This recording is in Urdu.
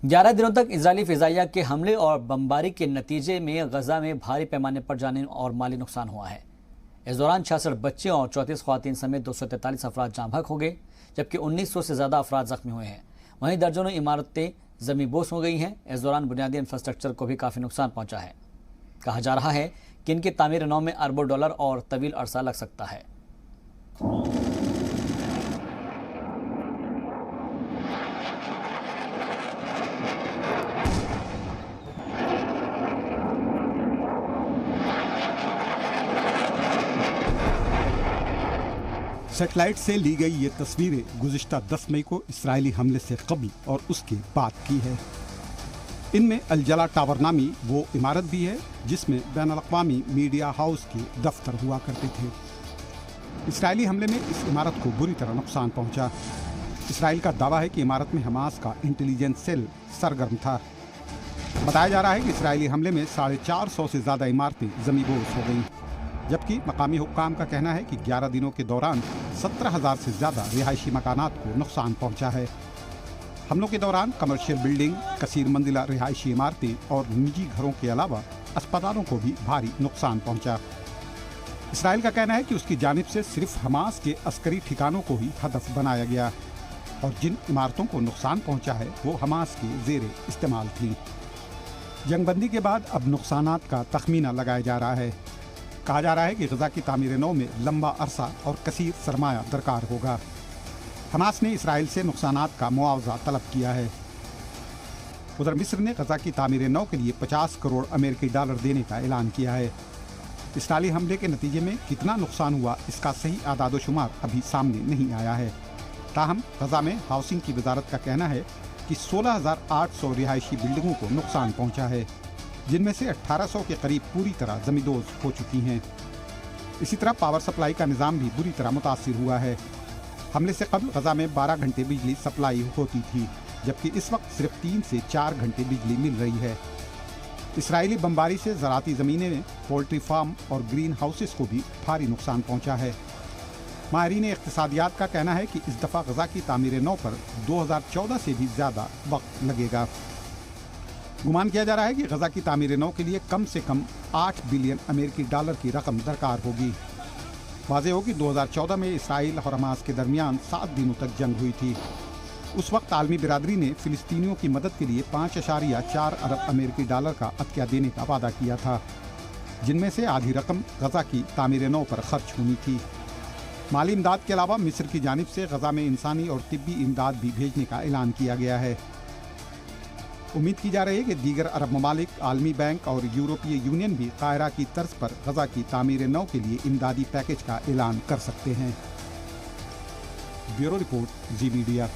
11 دنوں تک اسرائیلی فضائیہ کے حملے اور بمباری کے نتیجے میں غزہ میں بھاری پیمانے پر جانی اور مالی نقصان ہوا ہے۔ اس دوران 66 بچے اور 34 خواتین سمیت 243 افراد جاں بحق ہو گئے، جبکہ 1900 سے زیادہ افراد زخمی ہوئے ہیں۔ وہیں درجنوں عمارتیں زمین بوس ہو گئی ہیں۔ اس دوران بنیادی انفراسٹرکچر کو بھی کافی نقصان پہنچا ہے۔ کہا جا رہا ہے کہ ان کی تعمیر نو میں اربوں ڈالر اور طویل عرصہ لگ سکتا ہے۔ سیٹلائٹ سے لی گئی یہ تصویریں گزشتہ 10 مئی کو اسرائیلی حملے سے قبل اور اس کے بعد کی ہے۔ ان میں الجلا ٹاور نامی وہ عمارت بھی ہے جس میں بین الاقوامی میڈیا ہاؤس کے دفتر ہوا کرتے تھے۔ اسرائیلی حملے میں اس عمارت کو بری طرح نقصان پہنچا۔ اسرائیل کا دعویٰ ہے کہ عمارت میں حماس کا انٹیلیجنس سیل سرگرم تھا۔ بتایا جا رہا ہے کہ اسرائیلی حملے میں 450 سے زیادہ عمارتیں زمین بوس ہو گئیں، جبکہ مقامی حکام کا کہنا ہے کہ 11 دنوں کے دوران 17,000 سے زیادہ رہائشی مکانات کو نقصان پہنچا ہے۔ حملوں کے دوران کمرشل بلڈنگ، کثیر منزلہ رہائشی عمارتیں اور نجی گھروں کے علاوہ اسپتالوں کو بھی بھاری نقصان پہنچا۔ اسرائیل کا کہنا ہے کہ اس کی جانب سے صرف حماس کے عسکری ٹھکانوں کو ہی ہدف بنایا گیا اور جن عمارتوں کو نقصان پہنچا ہے وہ حماس کے زیر استعمال تھیں۔ جنگ بندی کے بعد اب نقصانات کا تخمینہ لگایا جا رہا ہے۔ کہا جا رہا ہے کہ غزہ کی تعمیر نو میں لمبا عرصہ اور کثیر سرمایہ درکار ہوگا۔ حماس نے اسرائیل سے نقصانات کا معاوضہ طلب کیا ہے۔ ادھر مصر نے غزہ کی تعمیر نو کے لیے 50 کروڑ امریکی ڈالر دینے کا اعلان کیا ہے۔ اسرائیلی حملے کے نتیجے میں کتنا نقصان ہوا اس کا صحیح اعداد و شمار ابھی سامنے نہیں آیا ہے۔ تاہم غزہ میں ہاؤسنگ کی وزارت کا کہنا ہے کہ 16,800 رہائشی بلڈنگوں کو نقصان پہنچا ہے، جن میں سے 1800 کے قریب پوری طرح زمیندوز ہو چکی ہیں۔ اسی طرح پاور سپلائی کا نظام بھی بری طرح متاثر ہوا ہے۔ حملے سے قبل غزہ میں 12 گھنٹے بجلی سپلائی ہوتی تھی، جبکہ اس وقت صرف 3 سے 4 گھنٹے بجلی مل رہی ہے۔ اسرائیلی بمباری سے زراعتی زمینیں، پولٹری فارم اور گرین ہاؤسز کو بھی بھاری نقصان پہنچا ہے۔ ماہرین اقتصادیات کا کہنا ہے کہ اس دفعہ غزہ کی تعمیر نو پر 2014 سے بھی زیادہ وقت لگے گا۔ گمان کیا جا رہا ہے کہ غزہ کی تعمیر نو کے لیے کم سے کم 8 بلین امریکی ڈالر کی رقم درکار ہوگی۔ واضح ہو کہ 2014 میں اسرائیل اور حماس کے درمیان 7 دنوں تک جنگ ہوئی تھی۔ اس وقت عالمی برادری نے فلسطینیوں کی مدد کے لیے 5.4 ارب امریکی ڈالر کا عطیہ دینے کا وعدہ کیا تھا، جن میں سے آدھی رقم غزہ کی تعمیر نو پر خرچ ہونی تھی۔ مالی امداد کے علاوہ مصر کی جانب سے غزہ میں انسانی اور طبی امداد بھی بھیجنے کا اعلان کیا گیا ہے۔ امید کی جا رہی ہے کہ دیگر عرب ممالک، عالمی بینک اور یورپی یونین بھی قاہرہ کی طرز پر غزہ کی تعمیر نو کے لیے امدادی پیکج کا اعلان کر سکتے ہیں۔ بیورو رپورٹ، زی میڈیا۔